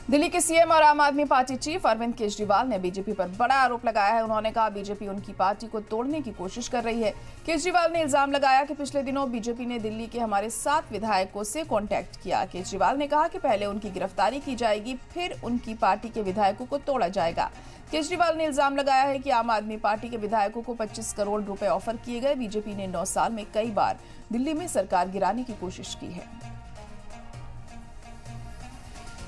दिल्ली के सीएम और आम आदमी पार्टी चीफ अरविंद केजरीवाल ने बीजेपी पर बड़ा आरोप लगाया है। उन्होंने कहा बीजेपी उनकी पार्टी को तोड़ने की कोशिश कर रही है। केजरीवाल ने इल्जाम लगाया कि पिछले दिनों बीजेपी ने दिल्ली के हमारे 7 विधायकों से कांटेक्ट किया। केजरीवाल ने कहा कि पहले उनकी गिरफ्तारी की जाएगी, फिर उनकी पार्टी के विधायकों को तोड़ा जाएगा। केजरीवाल ने इल्जाम लगाया है कि आम आदमी पार्टी के विधायकों को 25 करोड़ रुपए ऑफर किए गए। बीजेपी ने 9 साल में कई बार दिल्ली में सरकार गिराने की कोशिश की है।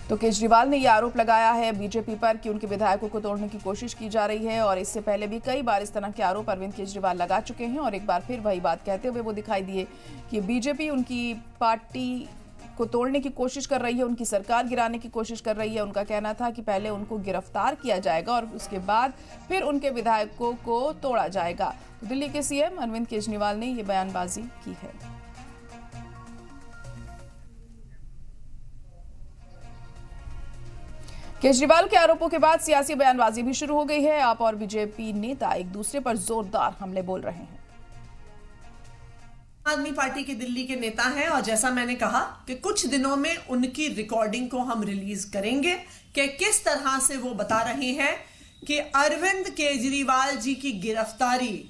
तो केजरीवाल ने यह आरोप लगाया है बीजेपी पर कि उनके विधायकों को तोड़ने की कोशिश की जा रही है और इससे पहले भी कई बार इस तरह के आरोप अरविंद केजरीवाल लगा चुके हैं और एक बार फिर वही बात कहते हुए वो दिखाई दिए कि बीजेपी उनकी पार्टी को तोड़ने की कोशिश कर रही है, उनकी सरकार गिराने की कोशिश कर रही है। उनका कहना था कि पहले उनको गिरफ्तार किया जाएगा और उसके बाद फिर उनके विधायकों को तोड़ा जाएगा। तो दिल्ली के सीएम अरविंद केजरीवाल ने यह बयानबाजी की है। केजरीवाल के आरोपों के बाद सियासी बयानबाजी भी शुरू हो गई है। आप और बीजेपी नेता एक दूसरे पर जोरदार हमले बोल रहे हैं। आम आदमी पार्टी के दिल्ली के नेता हैं और जैसा मैंने कहा कि कुछ दिनों में उनकी रिकॉर्डिंग को हम रिलीज करेंगे कि किस तरह से वो बता रहे हैं कि अरविंद केजरीवाल जी की गिरफ्तारी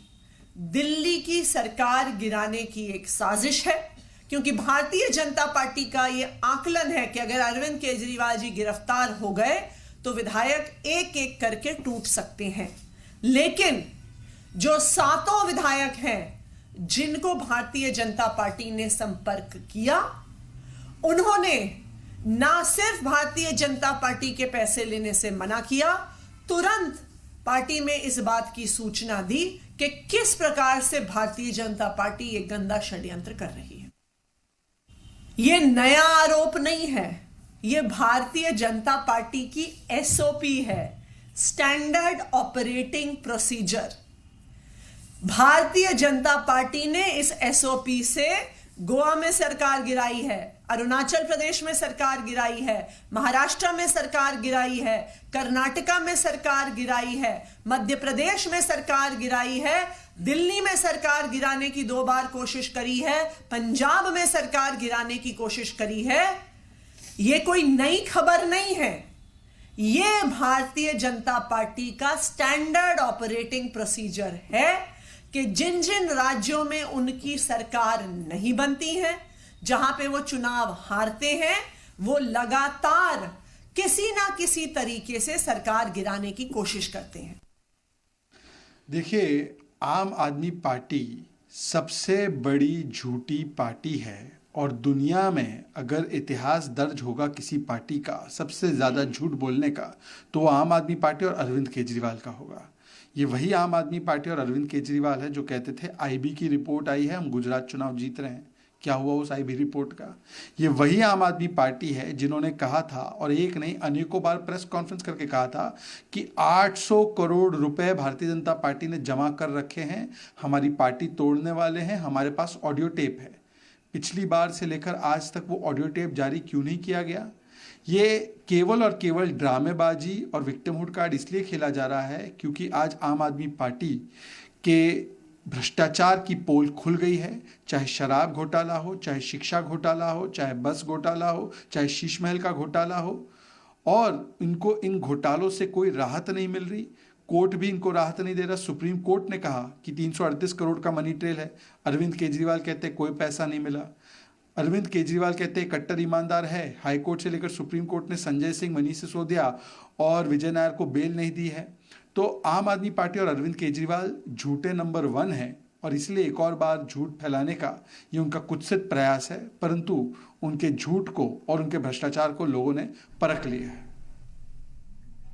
दिल्ली की सरकार गिराने की एक साजिश है। क्योंकि भारतीय जनता पार्टी का यह आकलन है कि अगर अरविंद केजरीवाल जी गिरफ्तार हो गए तो विधायक एक एक करके टूट सकते हैं। लेकिन जो 7 विधायक हैं जिनको भारतीय जनता पार्टी ने संपर्क किया, उन्होंने ना सिर्फ भारतीय जनता पार्टी के पैसे लेने से मना किया, तुरंत पार्टी में इस बात की सूचना दी कि किस प्रकार से भारतीय जनता पार्टी एक गंदा षड्यंत्र कर रही है। यह नया आरोप नहीं है, यह भारतीय जनता पार्टी की एसओपी है, standard operating procedure. Bharatiya Janata party ने इस एसओपी से गोवा में सरकार गिराई है, अरुणाचल प्रदेश में सरकार गिराई है, महाराष्ट्र में सरकार गिराई है, कर्नाटका में सरकार गिराई है, मध्य प्रदेश में सरकार गिराई है, दिल्ली में सरकार गिराने की 2 बार कोशिश करी है, पंजाब में सरकार गिराने की कोशिश करी है। यह कोई नई खबर नहीं है, यह भारतीय जनता पार्टी का स्टैंडर्ड ऑपरेटिंग प्रोसीजर है कि जिन जिन राज्यों में उनकी सरकार नहीं बनती है, जहां पे वो चुनाव हारते हैं, वो लगातार किसी ना किसी तरीके से सरकार गिराने की कोशिश करते हैं। देखिए, आम आदमी पार्टी सबसे बड़ी झूठी पार्टी है और दुनिया में अगर इतिहास दर्ज होगा किसी पार्टी का सबसे ज़्यादा झूठ बोलने का, तो वो आम आदमी पार्टी और अरविंद केजरीवाल का होगा। ये वही आम आदमी पार्टी और अरविंद केजरीवाल है जो कहते थे आईबी की रिपोर्ट आई है, हम गुजरात चुनाव जीत रहे हैं। क्या हुआ उस आईबी रिपोर्ट का? ये वही आम आदमी पार्टी है जिन्होंने कहा था, और एक नहीं अनेकों बार प्रेस कॉन्फ्रेंस करके कहा था कि 800 करोड़ रुपए भारतीय जनता पार्टी ने जमा कर रखे हैं, हमारी पार्टी तोड़ने वाले हैं, हमारे पास ऑडियो टेप है। पिछली बार से लेकर आज तक वो ऑडियो टेप जारी क्यों नहीं किया गया? ये केवल और केवल ड्रामेबाजी और विक्टिमहुड कार्ड इसलिए खेला जा रहा है क्योंकि आज आम आदमी पार्टी के भ्रष्टाचार की पोल खुल गई है। चाहे शराब घोटाला हो, चाहे शिक्षा घोटाला हो, चाहे बस घोटाला हो, चाहे शीश महल का घोटाला हो, और इनको इन घोटालों से कोई राहत नहीं मिल रही। कोर्ट भी इनको राहत नहीं दे रहा। सुप्रीम कोर्ट ने कहा कि 338 करोड़ का मनी ट्रेल है। अरविंद केजरीवाल कहते कोई पैसा नहीं मिला। अरविंद केजरीवाल कहते हैं कट्टर ईमानदार है। हाईकोर्ट से लेकर सुप्रीम कोर्ट ने संजय सिंह, मनीष सिसोदिया और विजय नायर को बेल नहीं दी है। तो आम आदमी पार्टी और अरविंद केजरीवाल झूठे नंबर 1 है और इसलिए एक और बार झूठ फैलाने का ये उनका कुत्सित प्रयास है, परंतु उनके झूठ को और उनके भ्रष्टाचार को लोगों ने परख लिया है।